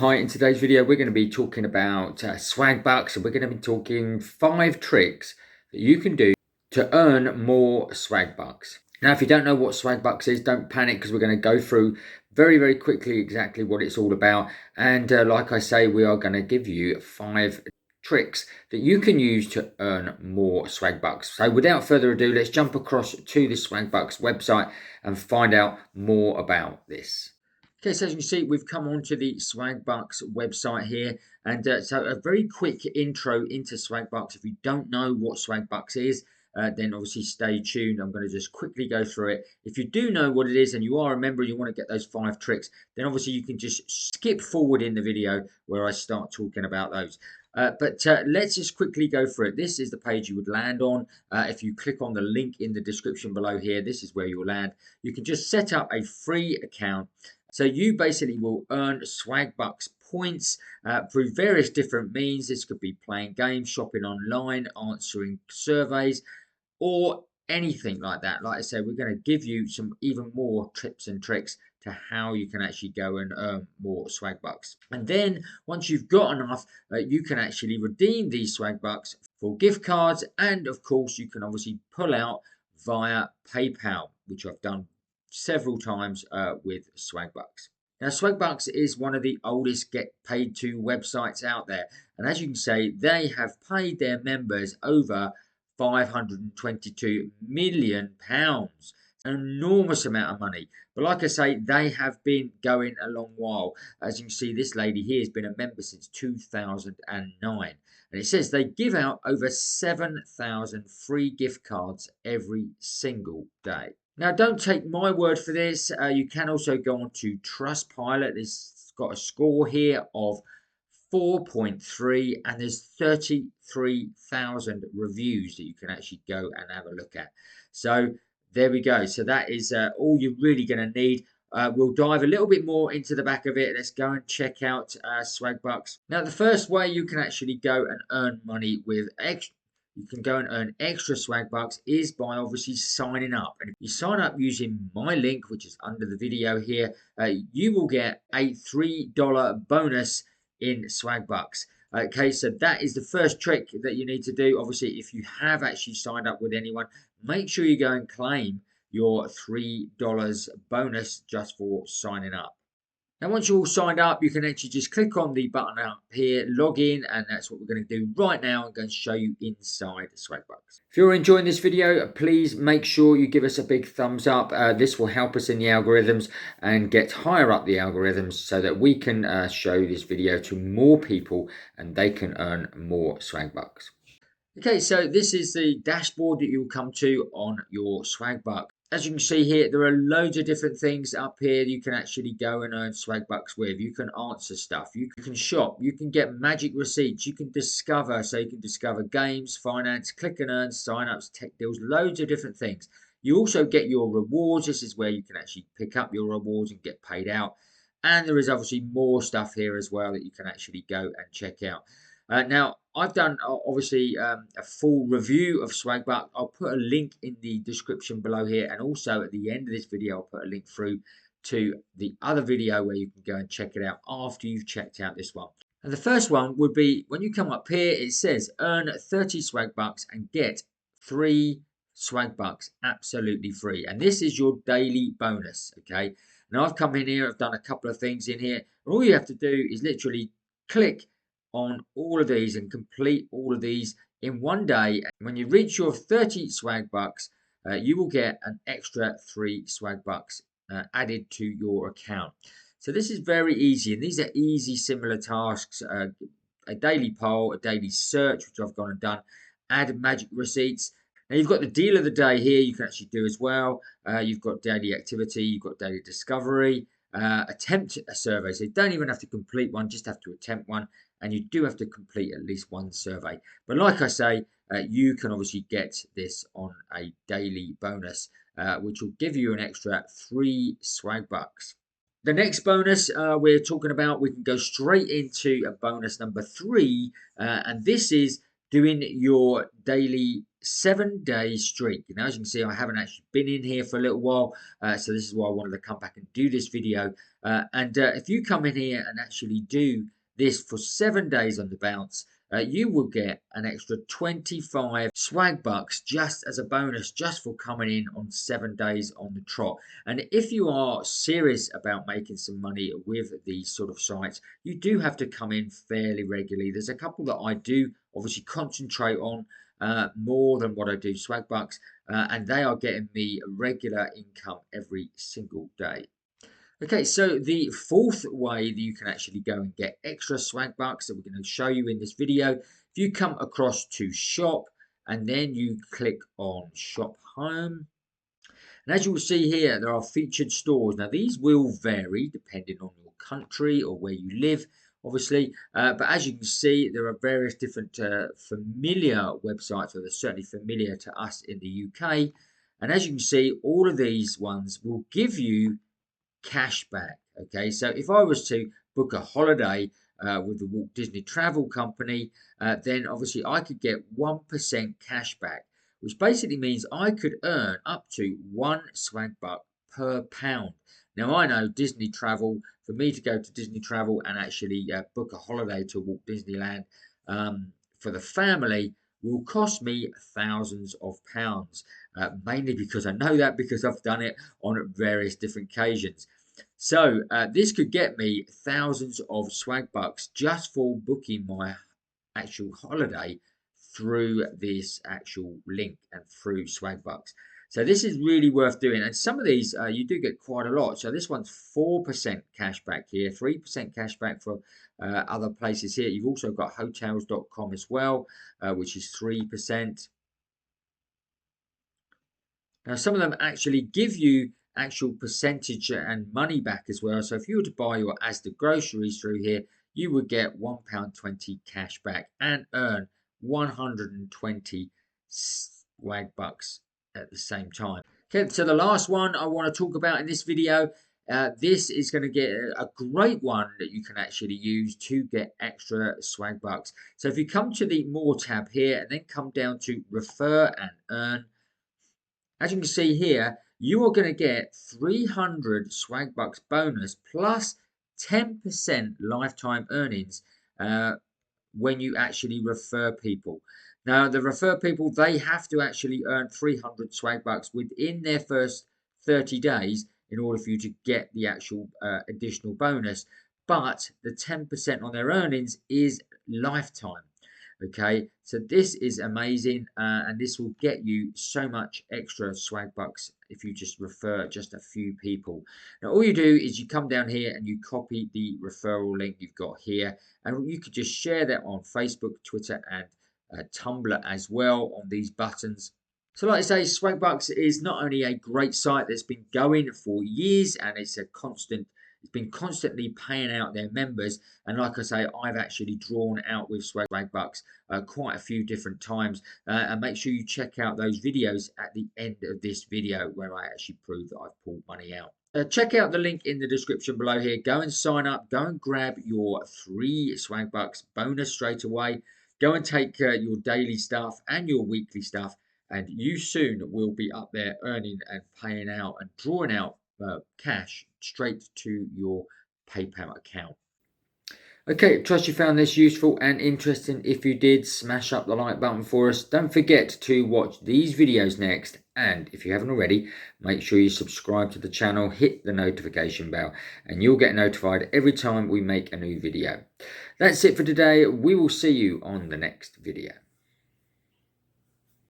hi, in today's video we're going to be talking about Swagbucks, and we're going to be talking 5 tricks that you can do to earn more Swagbucks. Now, if you don't know what Swagbucks is, don't panic, because we're going to go through very quickly exactly what it's all about. And like I say, we are going to give you 5 tricks that you can use to earn more Swagbucks. So without further ado, let's jump across to the Swagbucks website and find out more about this. Okay, so as you can see, we've come on to the Swagbucks website here, and so a very quick intro into Swagbucks. If you don't know what Swagbucks is, then obviously stay tuned. I'm going to just quickly go through it. If you do know what it is and you are a member and you want to get those 5 tricks, then obviously you can just skip forward in the video where I start talking about those. But let's just quickly go through it. This is the page you would land on. If you click on the link in the description below here, this is where you'll land. You can just set up a free account. So you basically will earn Swagbucks points through various different means. This could be playing games, shopping online, answering surveys, or anything like that. Like I said, we're going to give you some even more tips and tricks to how you can actually go and earn more Swagbucks. And then once you've got enough, you can actually redeem these Swagbucks for gift cards, and of course you can obviously pull out via PayPal, which I've done several times with Swagbucks. Now, Swagbucks is one of the oldest get paid to websites out there, and as you can see, they have paid their members over £522 million, an enormous amount of money. But like I say, they have been going a long while. As you can see, this lady here has been a member since 2009. And it says they give out over 7,000 free gift cards every single day. Now, don't take my word for this. You can also go on to Trustpilot. It's got a score here of 4.3, and there's 33,000 reviews that you can actually go and have a look at. So there we go. So that is all you're really going to need. We'll dive a little bit more into the back of it. Let's go and check out Swagbucks. Now, the first way you can actually go and earn money with you can go and earn extra Swagbucks is by obviously signing up. And if you sign up using my link, which is under the video here, you will get a $3 bonus in Swagbucks. Okay, so that is the first trick that you need to do. Obviously, if you have actually signed up with anyone, make sure you go and claim your $3 bonus just for signing up. Now, once you're all signed up, you can actually just click on the button up here, log in, and that's what we're going to do right now. I'm going to show you inside Swagbucks. If you're enjoying this video, please make sure you give us a big thumbs up. This will help us in the algorithms and get higher up the algorithms so that we can show this video to more people and they can earn more Swagbucks. Okay, so this is the dashboard that you'll come to on your Swagbucks. As you can see here, there are loads of different things up here you can actually go and earn Swagbucks with. You can answer stuff, you can shop, you can get magic receipts, you can discover, so you can discover games, finance, click and earn, sign-ups, tech deals, loads of different things. You also get your rewards. This is where you can actually pick up your rewards and get paid out. And there is obviously more stuff here as well that you can actually go and check out. Now, I've done obviously a full review of Swagbucks. I'll put a link in the description below here, and also at the end of this video I'll put a link through to the other video where you can go and check it out after you've checked out this one. And the first one would be when you come up here, it says earn 30 Swagbucks and get 3 Swagbucks absolutely free, and this is your daily bonus. Okay, now I've come in here, I've done a couple of things in here, and all you have to do is literally click on all of these and complete all of these in one day. And when you reach your 30 Swagbucks, you will get an extra 3 Swagbucks added to your account. So this is very easy, and these are easy similar tasks. A daily poll, a daily search, which I've gone and done, add magic receipts. Now you've got the deal of the day here you can actually do as well. You've got daily activity, you've got daily discovery, attempt a survey. So you don't even have to complete one, just have to attempt one. And you do have to complete at least one survey. But like I say, you can obviously get this on a daily bonus, which will give you an extra 3 Swagbucks. The next bonus we're talking about, we can go straight into a bonus number 3, and this is doing your daily 7-day streak. Now, as you can see, I haven't actually been in here for a little while, so this is why I wanted to come back and do this video. And if you come in here and actually do this for 7 days on the bounce, you will get an extra 25 swag bucks just as a bonus, just for coming in on 7 days on the trot. And if you are serious about making some money with these sort of sites, you do have to come in fairly regularly. There's a couple that I do obviously concentrate on more than what I do Swagbucks, and they are getting me regular income every single day. Okay, so the fourth way that you can actually go and get extra swag bucks that we're going to show you in this video, if you come across to shop and then you click on shop home, and as you will see here, there are featured stores. Now, these will vary depending on your country or where you live, obviously. But as you can see, there are various different familiar websites, or they're certainly familiar to us in the UK. And as you can see, all of these ones will give you cash back. Okay, so if I was to book a holiday with the Walt Disney Travel Company, then obviously I could get 1% cash back, which basically means I could earn up to 1 swag buck per pound. Now, I know Disney Travel, for me to go to Disney Travel and actually book a holiday to Walt Disneyland for the family will cost me thousands of pounds, mainly because I know that because I've done it on various different occasions. So this could get me thousands of swag bucks just for booking my actual holiday through this actual link and through Swagbucks. So this is really worth doing. And some of these you do get quite a lot. So this one's 4% cash back here, 3% cash back for other places here. You've also got hotels.com as well, which is 3%. Now, some of them actually give you actual percentage and money back as well. So if you were to buy your Asda groceries through here, you would get £1.20 cash back and earn 120 swag bucks at the same time. Okay, so the last one I want to talk about in this video, this is going to get a great one that you can actually use to get extra swag bucks. So if you come to the More tab here and then come down to Refer and Earn, as you can see here, you are going to get 300 swag bucks bonus plus 10% lifetime earnings when you actually refer people. Now, the refer people, they have to actually earn 300 swag bucks within their first 30 days in order for you to get the actual additional bonus. But the 10% on their earnings is lifetime. Okay, so this is amazing, and this will get you so much extra swag bucks if you just refer just a few people. Now, all you do is you come down here and you copy the referral link you've got here, and you could just share that on Facebook, Twitter, and Tumblr as well on these buttons. So like I say, Swagbucks is not only a great site that's been going for years, and it's been constantly paying out their members. And like I say, I've actually drawn out with Swagbucks quite a few different times. And make sure you check out those videos at the end of this video where I actually prove that I've pulled money out. Check out the link in the description below here. Go and sign up. Go and grab your 3 Swagbucks bonus straight away. Go and take your daily stuff and your weekly stuff, and you soon will be up there earning and paying out and drawing out cash straight to your PayPal account. Okay, trust you found this useful and interesting. If you did, smash up the like button for us. Don't forget to watch these videos next. And if you haven't already, make sure you subscribe to the channel, hit the notification bell, and you'll get notified every time we make a new video. That's it for today. We will see you on the next video.